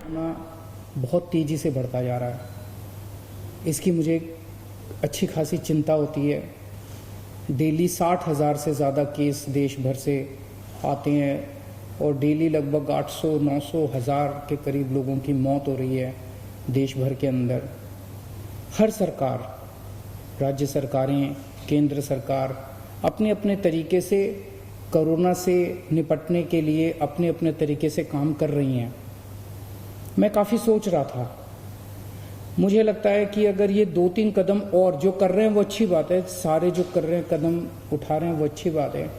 बहुत तेज़ी से बढ़ता जा रहा है। इसकी मुझे अच्छी खासी चिंता होती है। डेली 60,000 से ज़्यादा केस देश भर से आते हैं और डेली लगभग 800, 900, 1000 के करीब लोगों की मौत हो रही है देश भर के अंदर। हर सरकार, राज्य सरकारें, केंद्र सरकार अपने अपने तरीके से कोरोना से निपटने के लिए अपने अपने तरीके से काम कर रही हैं। मैं काफ़ी सोच रहा था, मुझे लगता है कि अगर ये 2-3 कदम और जो कर रहे हैं वो अच्छी बात है, सारे जो कर रहे हैं कदम उठा रहे हैं वो अच्छी बात है,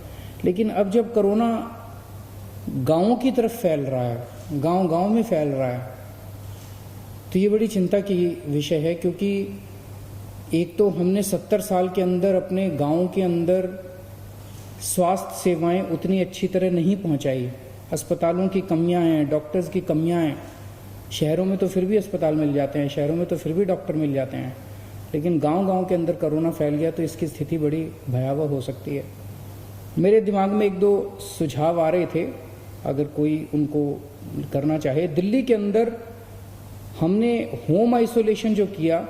लेकिन अब जब कोरोना गांवों की तरफ फैल रहा है, गांव गांव में फैल रहा है, तो ये बड़ी चिंता की विषय है। क्योंकि एक तो हमने 70 साल के अंदर अपने गाँव के अंदर स्वास्थ्य सेवाएं उतनी अच्छी तरह नहीं पहुंचाई। अस्पतालों की कमियां हैं, डॉक्टर्स की कमियां हैं। शहरों में तो फिर भी अस्पताल मिल जाते हैं, शहरों में तो फिर भी डॉक्टर मिल जाते हैं, लेकिन गांव-गांव के अंदर कोरोना फैल गया तो इसकी स्थिति बड़ी भयावह हो सकती है। मेरे दिमाग में 1-2 सुझाव आ रहे थे, अगर कोई उनको करना चाहे। दिल्ली के अंदर हमने होम आइसोलेशन जो किया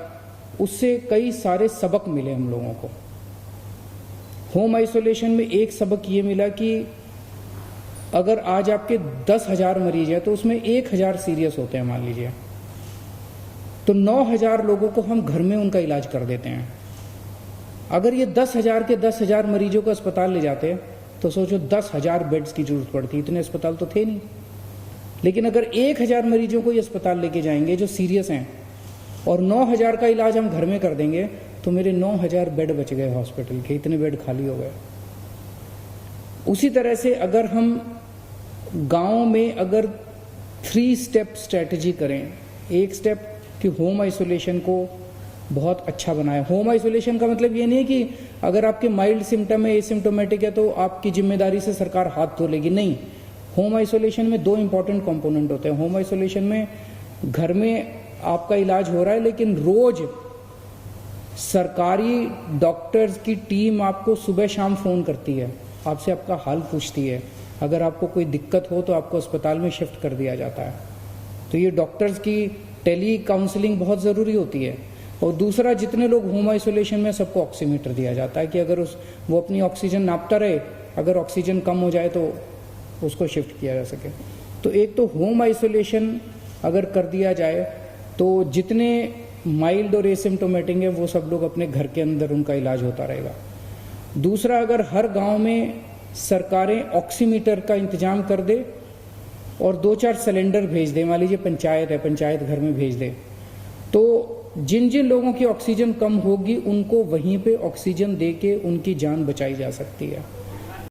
उससे कई सारे सबक मिले हम लोगों को। होम आइसोलेशन में एक सबक ये मिला कि अगर आज आपके 10,000 मरीज हैं तो उसमें 1,000 सीरियस होते हैं, मान लीजिए, तो 9,000 लोगों को हम घर में उनका इलाज कर देते हैं। अगर ये 10,000 के 10,000 मरीजों को अस्पताल ले जाते तो सोचो 10,000 बेड्स की जरूरत पड़ती। इतने अस्पताल तो थे नहीं, लेकिन अगर 1,000 मरीजों को ये अस्पताल लेके जाएंगे जो सीरियस हैं और 9,000 का इलाज हम घर में कर देंगे तो मेरे 9,000 बेड बच गए हॉस्पिटल के, इतने बेड खाली हो गए। उसी तरह से अगर हम गांव में अगर 3 स्टेप स्ट्रेटजी करें, एक स्टेप कि होम आइसोलेशन को बहुत अच्छा बनाए। होम आइसोलेशन का मतलब ये नहीं है कि अगर आपके माइल्ड सिम्टम है, एसिम्टोमेटिक है, तो आपकी जिम्मेदारी से सरकार हाथ धो लेगी, नहीं। होम आइसोलेशन में 2 इंपॉर्टेंट कंपोनेंट होते हैं। होम आइसोलेशन में घर में आपका इलाज हो रहा है, लेकिन रोज सरकारी डॉक्टर्स की टीम आपको सुबह शाम फोन करती है, आपसे आपका हाल पूछती है। अगर आपको कोई दिक्कत हो तो आपको अस्पताल में शिफ्ट कर दिया जाता है। तो ये डॉक्टर्स की टेली काउंसलिंग बहुत ज़रूरी होती है। और दूसरा, जितने लोग होम आइसोलेशन में सबको ऑक्सीमीटर दिया जाता है कि अगर वो अपनी ऑक्सीजन नापता रहे, अगर ऑक्सीजन कम हो जाए तो उसको शिफ्ट किया जा सके। तो एक तो होम आइसोलेशन अगर कर दिया जाए तो जितने माइल्ड और एसिम्टोमेटिक है वो सब लोग अपने घर के अंदर उनका इलाज होता रहेगा। दूसरा, अगर हर गांव में सरकारें ऑक्सीमीटर का इंतजाम कर दे और 2-4 सिलेंडर भेज दे, मान लीजिए पंचायत है, पंचायत घर में भेज दे, तो जिन जिन लोगों की ऑक्सीजन कम होगी उनको वहीं पे ऑक्सीजन दे के उनकी जान बचाई जा सकती है।